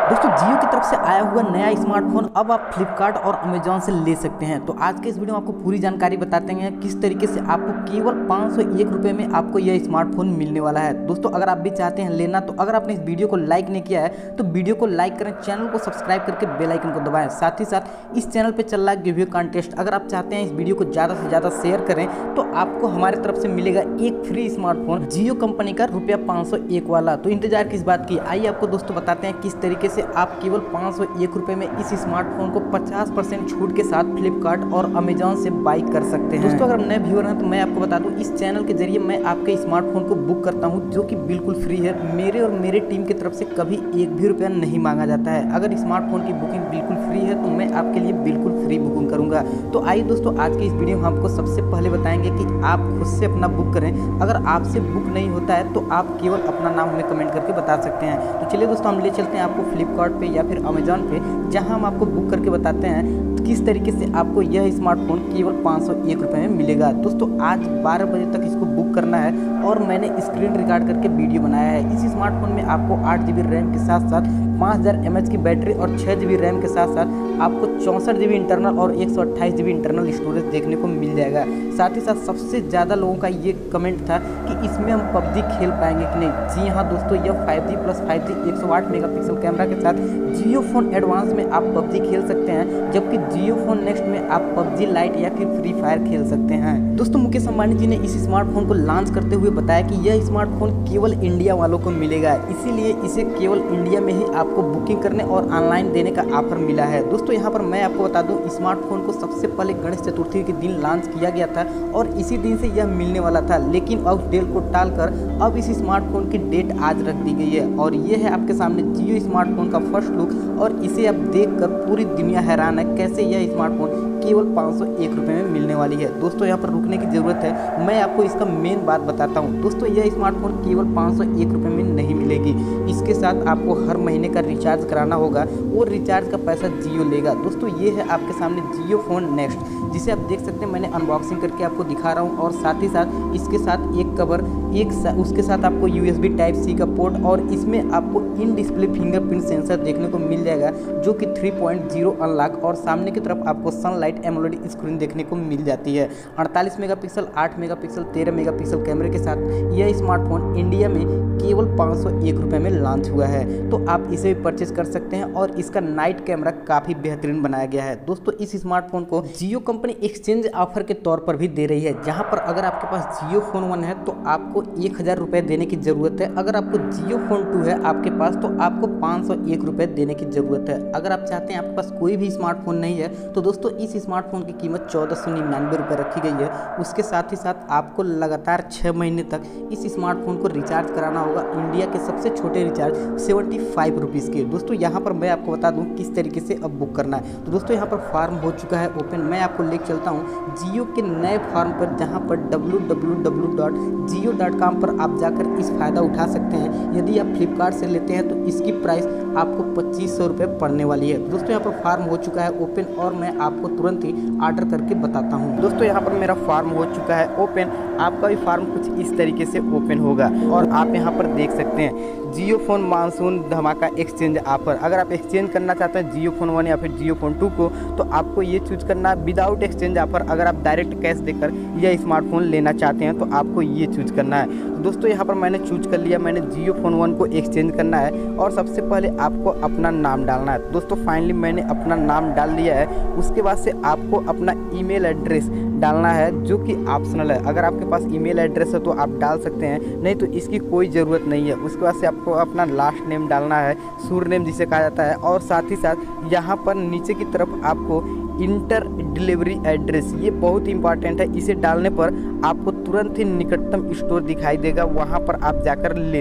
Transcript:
दोस्तों जियो की तरफ से आया हुआ नया स्मार्टफोन अब आप फ्लिपकार्ट और अमेजॉन से ले सकते हैं। तो आज के इस वीडियो में आपको पूरी जानकारी बताते हैं किस तरीके से आपको केवल 501 रुपये में आपको यह स्मार्टफोन मिलने वाला है। दोस्तों अगर आप भी चाहते हैं लेना तो अगर आपने इस वीडियो को लाइक नहीं किया है तो वीडियो को लाइक करें, चैनल को सब्सक्राइब करके बेल आइकन को दबाएं। साथ ही साथ इस चैनल पर चल रहा है गिव कॉन्टेस्ट, अगर आप चाहते हैं इस वीडियो को ज़्यादा से ज़्यादा शेयर करें तो आपको हमारी तरफ से मिलेगा एक फ्री स्मार्टफोन जियो कंपनी का ₹501 वाला। तो इंतजार किस बात की, आइए आपको दोस्तों बताते हैं किस तरीके से आप केवल 501 रुपये में इस स्मार्टफोन को 50% छूट के साथ फ्लिपकार्ट और अमेजॉन से बाई कर सकते हैं। दोस्तों अगर नए व्यूअर हैं तो मैं आपको बता दूं, इस चैनल के जरिए मैं आपके स्मार्टफोन को बुक करता हूं जो कि बिल्कुल फ्री है। मेरे और मेरे टीम की तरफ से कभी एक भी रुपया नहीं मांगा जाता है। अगर स्मार्टफोन की बुकिंग बिल्कुल फ्री है तो मैं आपके लिए बिल्कुल फ्री बुकिंग करूँगा। तो आइए दोस्तों आज के इस वीडियो में हम आपको सबसे पहले बताएंगे कि आप खुद से अपना बुक करें। अगर आपसे बुक नहीं होता है तो आप केवल अपना नाम हमें कमेंट करके बता सकते हैं। तो चलिए दोस्तों हम ले चलते हैं आपको फ्लिपकार्ट पे या फिर अमेजॉन पे, जहां हम आपको बुक करके बताते हैं किस तरीके से आपको यह स्मार्टफोन केवल 501 रुपये में मिलेगा। दोस्तों आज 12 बजे तक इसको बुक करना है और मैंने स्क्रीन रिकॉर्ड करके वीडियो बनाया है। इस स्मार्टफोन में आपको 8 GB रैम के साथ साथ 5000 mAh की बैटरी और 6 GB रैम के साथ साथ आपको 64 GB इंटरनल और 128 GB इंटरनल स्टोरेज देखने को मिल जाएगा। साथ ही साथ सबसे ज़्यादा लोगों का ये कमेंट था कि इसमें हम पबजी खेल पाएंगे कि नहीं। जी हाँ दोस्तों, यह 5G plus 5G 108 megapixel camera के साथ जियो फोन एडवांस में आप पबजी खेल सकते हैं, जबकि जियो फोन नेक्स्ट में आप पबजी लाइट या फिर फ्री फायर खेल सकते हैं। दोस्तों मुकेश अंबानी जी ने इस स्मार्टफोन को लॉन्च करते हुए बताया कि यह स्मार्टफोन केवल इंडिया वालों को मिलेगा, इसीलिए इसे केवल इंडिया में ही आपको बुकिंग करने और ऑनलाइन देने का ऑफर मिला है। दोस्तों यहाँ पर मैं आपको बता दूं, स्मार्टफोन को सबसे पहले गणेश चतुर्थी के दिन लॉन्च किया गया था और इसी दिन से यह मिलने वाला था, लेकिन उस डेट को टालकर अब इस स्मार्टफोन की डेट आज रख दी गई है। और ये है आपके सामने जियो स्मार्टफोन का फर्स्ट लुक और इसे आप देखकर पूरी दुनिया हैरान है कैसे यह स्मार्टफोन केवल 501 रुपये में मिलने वाली है। दोस्तों यहाँ पर रुकने की ज़रूरत है, मैं आपको इसका मेन बात बताता हूँ। दोस्तों यह स्मार्टफोन केवल 501 रुपये में नहीं मिलेगी, इसके साथ आपको हर महीने का रिचार्ज कराना होगा और रिचार्ज का पैसा जियो लेगा। दोस्तों ये है आपके सामने जियो फोन नेक्स्ट, जिसे आप देख सकते हैं, मैंने अनबॉक्सिंग करके आपको दिखा रहा हूँ। और साथ ही साथ इसके साथ एक कवर, उसके साथ आपको USB Type-C का पोर्ट और इसमें आपको इन डिस्प्ले फिंगरप्रिंट सेंसर देखने को मिल जाएगा जो कि 3.0 अनलॉक, और सामने की तरफ आपको सनलाइट एमोलेड स्क्रीन देखने को मिल जाती है। 48 मेगापिक्सल, 8 मेगापिक्सल, 13 मेगापिक्सल कैमरे के साथ यह स्मार्टफोन इंडिया में केवल 501 रुपये में लॉन्च हुआ है। तो आप इसे भी परचेज कर सकते हैं और इसका नाइट कैमरा काफ़ी बेहतरीन बनाया गया है। दोस्तों इस स्मार्टफोन को जियो कंपनी एक्सचेंज ऑफर के तौर पर भी दे रही है, जहां पर अगर आपके पास जियो फोन 1 है तो आपको 1000 रुपये देने की ज़रूरत है। अगर आपको जियो फोन 2 है आपके पास तो आपको 501 रुपये देने की ज़रूरत है। अगर आप चाहते हैं आपके पास कोई भी स्मार्टफोन नहीं है तो दोस्तों इस स्मार्टफोन की कीमत 1499 रुपये रखी गई है। उसके साथ ही साथ आपको लगातार 6 महीने तक इस स्मार्टफोन को रिचार्ज कराना होगा, इंडिया के सबसे छोटे रिचार्ज 75 रुपीज़ के। दोस्तों यहाँ पर मैं आपको बता दूँ किस तरीके से अब बुक करना है। तो दोस्तों यहाँ पर फॉर्म हो चुका है ओपन, मैं आपको लेकर चलता हूँ जियो के नए फॉर्म पर, जहाँ पर www.jio.com पर आप जाकर इस फ़ायदा उठा सकते हैं। यदि आप फ्लिपकार्ट से लेते हैं तो इसकी प्राइस आपको 2500 रुपये पड़ने वाली है। दोस्तों यहाँ पर फॉर्म हो चुका है ओपन और मैं आपको तुरंत ही ऑर्डर करके बताता हूँ। दोस्तों यहाँ पर मेरा फॉर्म हो चुका है ओपन, आपका भी फॉर्म कुछ इस तरीके से ओपन होगा और आप यहाँ पर देख सकते हैं जियो फोन मानसून धमाका एक्सचेंज ऑफर। अगर आप एक्सचेंज करना चाहते हैं जियो फोन 1 या फिर जियो फोन 2 को तो आपको ये चूज करना है विदाउट एक्सचेंज ऑफर। अगर आप डायरेक्ट कैश देकर यह स्मार्टफोन लेना चाहते हैं तो आपको ये चूज करना है। तो दोस्तों यहाँ पर मैंने चूज कर लिया, मैंने जियो फोन 1 को एक्सचेंज करना है और सबसे पहले आपको अपना नाम डालना है। दोस्तों फाइनली मैंने अपना नाम डाल दिया है। उसके बाद से आपको अपना ईमेल एड्रेस डालना है जो कि ऑप्शनल है। अगर आपके पास ईमेल एड्रेस है तो आप डाल सकते हैं, नहीं तो इसकी कोई ज़रूरत नहीं है। उसके बाद से आपको अपना लास्ट नेम डालना है, सूर नेम जिसे कहा जाता है, और साथ ही साथ यहाँ पर नीचे की तरफ आपको इंटर डिलीवरी एड्रेस, ये बहुत इंपॉर्टेंट है। इसे डालने पर आपको तुरंत ही निकटतम स्टोर दिखाई देगा, वहाँ पर आप जाकर ले